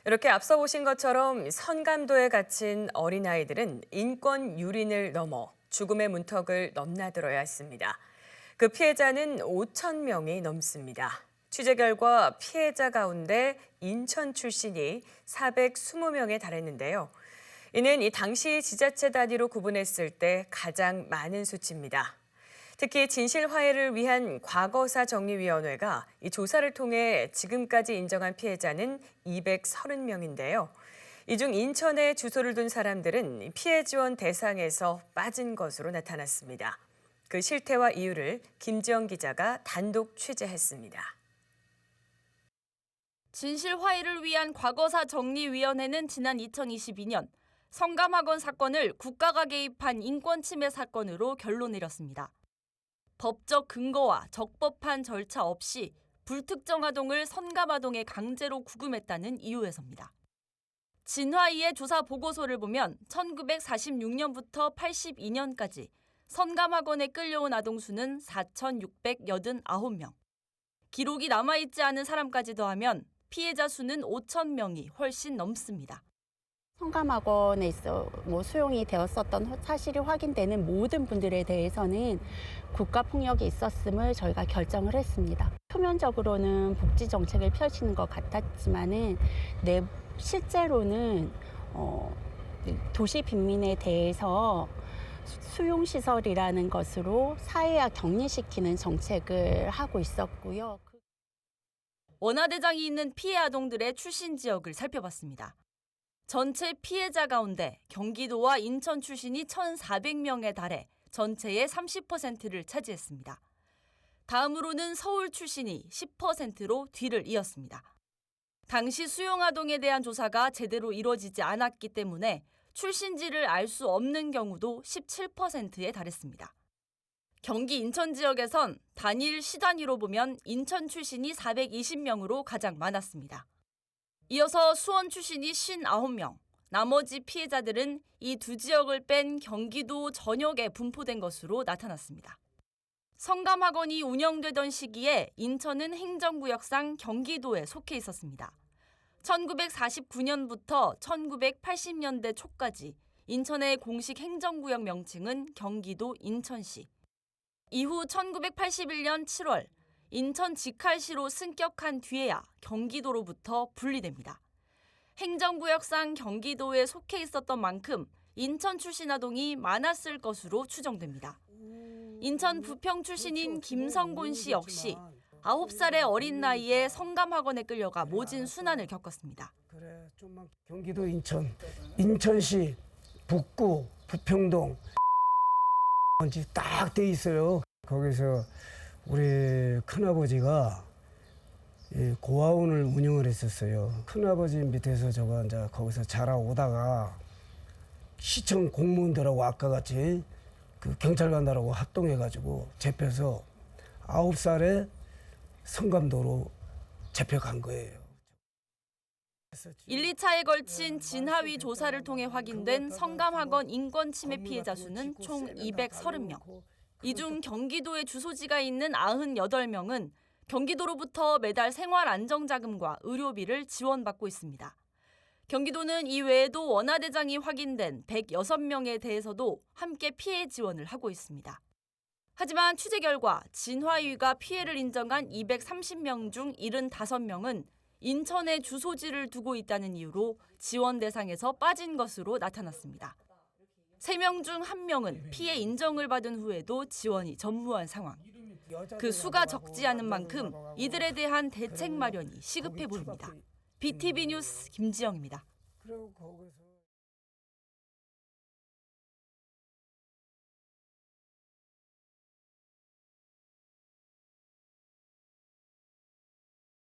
이렇게 앞서 보신 것처럼 선감도에 갇힌 어린아이들은 인권 유린을 넘어 죽음의 문턱을 넘나들어야 했습니다. 그 피해자는 5천 명이 넘습니다. 취재 결과 피해자 가운데 인천 출신이 420명에 달했는데요. 이는 이 당시 지자체 단위로 구분했을 때 가장 많은 수치입니다. 특히 진실화해를 위한 과거사 정리위원회가 이 조사를 통해 지금까지 인정한 피해자는 230명인데요. 이 중 인천에 주소를 둔 사람들은 피해 지원 대상에서 빠진 것으로 나타났습니다. 그 실태와 이유를 김지영 기자가 단독 취재했습니다. 진실화해를 위한 과거사 정리위원회는 지난 2022년 성감학원 사건을 국가가 개입한 인권침해 사건으로 결론 내렸습니다. 법적 근거와 적법한 절차 없이 불특정 아동을 선감아동에 강제로 구금했다는 이유에서입니다. 진화이의 조사 보고서를 보면 1946년부터 82년까지 선감학원에 끌려온 아동 수는 4,689명. 기록이 남아있지 않은 사람까지 더하면 피해자 수는 5천 명이 훨씬 넘습니다. 성감학원에 수용이 되었었던 사실이 확인되는 모든 분들에 대해서는 국가폭력이 있었음을 저희가 결정을 했습니다. 표면적으로는 복지 정책을 펼치는 것 같았지만은 실제로는 도시 빈민에 대해서 수용시설이라는 것으로 사회화 격리시키는 정책을 하고 있었고요. 원화대장이 있는 피해 아동들의 출신 지역을 살펴봤습니다. 전체 피해자 가운데 경기도와 인천 출신이 1,400명에 달해 전체의 30%를 차지했습니다. 다음으로는 서울 출신이 10%로 뒤를 이었습니다. 당시 수용아동에 대한 조사가 제대로 이루어지지 않았기 때문에 출신지를 알 수 없는 경우도 17%에 달했습니다. 경기 인천 지역에선 단일 시 단위로 보면 인천 출신이 420명으로 가장 많았습니다. 이어서 수원 출신이 59명, 나머지 피해자들은 이 두 지역을 뺀 경기도 전역에 분포된 것으로 나타났습니다. 성감학원이 운영되던 시기에 인천은 행정구역상 경기도에 속해 있었습니다. 1949년부터 1980년대 초까지 인천의 공식 행정구역 명칭은 경기도 인천시. 이후 1981년 7월 인천 직할시로 승격한 뒤에야 경기도로부터 분리됩니다. 행정구역상 경기도에 속해 있었던 만큼 인천 출신 아동이 많았을 것으로 추정됩니다. 인천 부평 출신인 김성곤 씨 역시 9살의 어린 나이에 성감학원에 끌려가 모진 순환을 겪었습니다. 경기도 인천시 북구 부평동 딱 돼 있어요. 거기서 우리 큰아버지가 고아원을 운영을 했었어요. 큰아버지 밑에서 저가 이제 거기서 자라오다가 시청 공무원들하고 아까 같이 그 경찰관들하고 합동해가지고 잡혀서 9살에 성감도로 잡혀간 거예요. 1, 2차에 걸친 진하위 조사를 통해 확인된 성감학원 인권침해 피해자 수는 총 230명. 이 중 경기도에 주소지가 있는 98명은 경기도로부터 매달 생활안정자금과 의료비를 지원받고 있습니다. 경기도는 이 외에도 원화대장이 확인된 106명에 대해서도 함께 피해 지원을 하고 있습니다. 하지만 취재 결과 진화위가 피해를 인정한 230명 중 75명은 인천에 주소지를 두고 있다는 이유로 지원 대상에서 빠진 것으로 나타났습니다. 3명 중 1명은 피해 인정을 받은 후에도 지원이 전무한 상황. 그 수가 적지 않은 만큼 이들에 대한 대책 마련이 시급해 보입니다. BTV 뉴스 김지영입니다.